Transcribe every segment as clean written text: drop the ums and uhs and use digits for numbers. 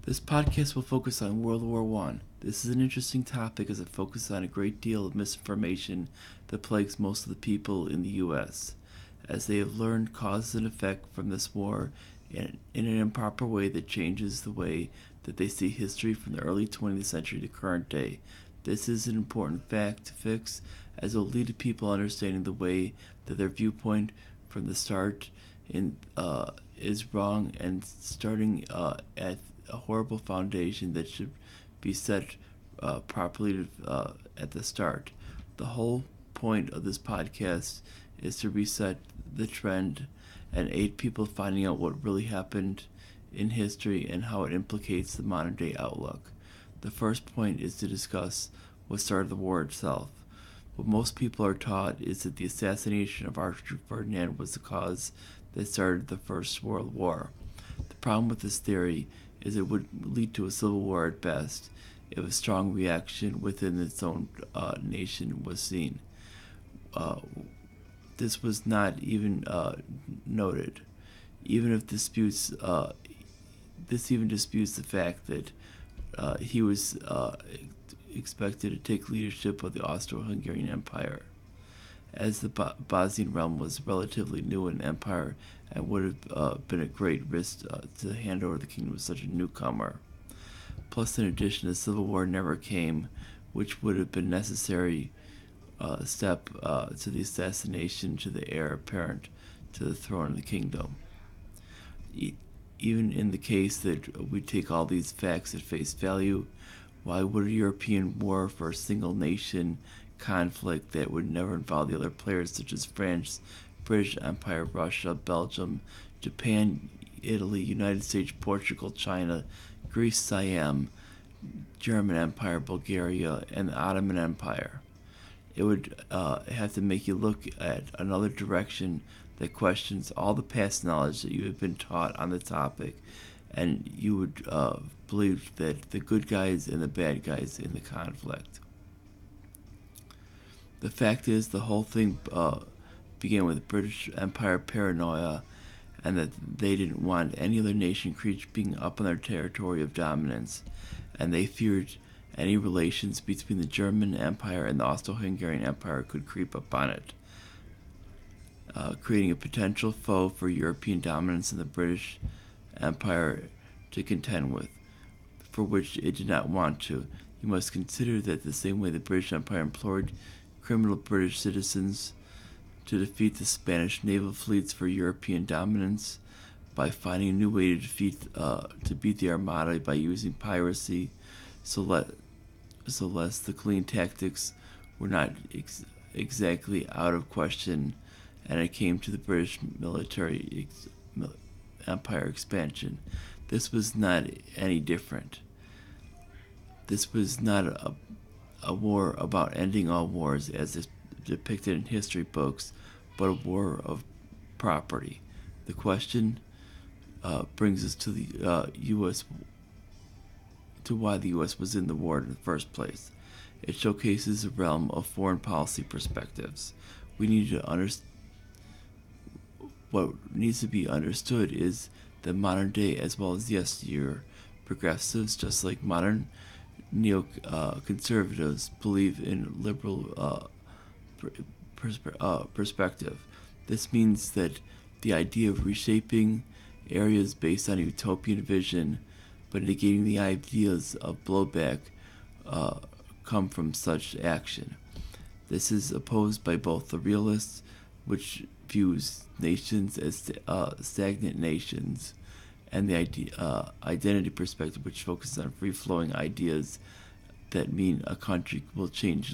This podcast will focus on World War I. This is an interesting topic as it focuses on a great deal of misinformation that plagues most of the people in the U.S., as they have learned cause and effect from this war in an improper way that changes the way that they see history from the early 20th century to current day. This is an important fact to fix, as it will lead to people understanding the way that their viewpoint from the start is wrong and starting at a horrible foundation that should be set properly at the start. The whole point of this podcast is to reset the trend and aid people finding out what really happened in history and how it implicates the modern day outlook. The first point is to discuss what started the war itself. What most people are taught is that the assassination of Archduke Ferdinand was the cause that started the First World War. The problem with this theory is it would lead to a civil war at best if a strong reaction within its own nation was seen. This was not even noted. Even if disputes, this even disputes the fact that he was expected to take leadership of the Austro-Hungarian Empire, as the Bosnian realm was relatively new in empire and would have been a great risk to hand over the kingdom to such a newcomer. Plus, in addition, a civil war never came, which would have been necessary step to the assassination to the heir apparent to the throne of the kingdom. Even in the case that we take all these facts at face value, why would a European war for a single nation conflict that would never involve the other players such as France, British Empire, Russia, Belgium, Japan, Italy, United States, Portugal, China, Greece, Siam, German Empire, Bulgaria, and the Ottoman Empire? It would have to make you look at another direction that questions all the past knowledge that you have been taught on the topic, and you would believe that the good guys and the bad guys in the conflict. The fact is, the whole thing began with British Empire paranoia, and that they didn't want any other nation creeping up on their territory of dominance, and they feared any relations between the German Empire and the Austro-Hungarian Empire could creep up on it, creating a potential foe for European dominance in the British Empire to contend with, for which it did not want to. You must consider that the same way the British Empire implored criminal British citizens to defeat the Spanish naval fleets for European dominance by finding a new way to beat the Armada by using piracy, so less the clean tactics were not exactly out of question, and it came to the British military empire expansion. This was not any different. This was not a war about ending all wars as is depicted in history books, but a war of property. The question brings us to the U.S. to why the U.S. was in the war in the first place. It showcases a realm of foreign policy perspectives. We need to understand. What needs to be understood is that modern day, as well as yesteryear, progressives, just like modern neo-conservatives, believe in liberal perspective. This means that the idea of reshaping areas based on a utopian vision, but negating the ideas of blowback, come from such action. This is opposed by both the realists, which views nations as stagnant nations, and the identity perspective, which focuses on free-flowing ideas that mean a country will change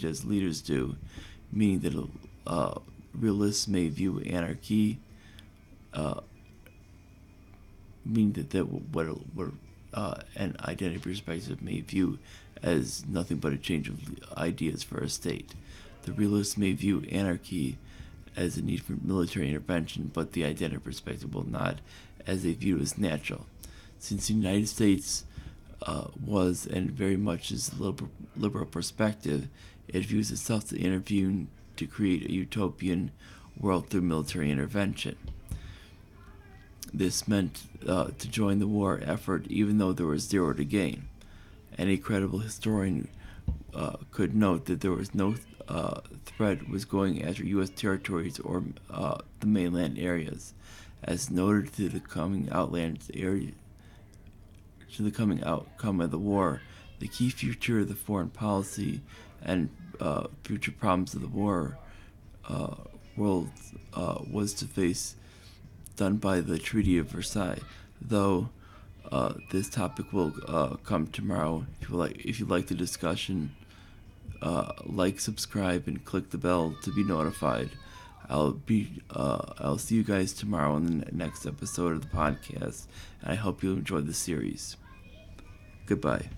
as leaders do, meaning that realists may view anarchy, meaning that what an identity perspective may view as nothing but a change of ideas for a state. The realists may view anarchy as a need for military intervention, but the identity perspective will not, as they view it as natural. Since the United States was and very much is a liberal perspective, it views itself to intervene to create a utopian world through military intervention. This meant to join the war effort even though there was zero to gain. Any credible historian could note that there was no threat was going after U.S. territories or the mainland areas, as noted to the coming outcome of the war. The key future of the foreign policy and future problems of the war world was to face done by the Treaty of Versailles. Though this topic will come tomorrow. If you like the discussion, subscribe, and click the bell to be notified. I'll see you guys tomorrow in the next episode of the podcast, and I hope you enjoy the series. Goodbye.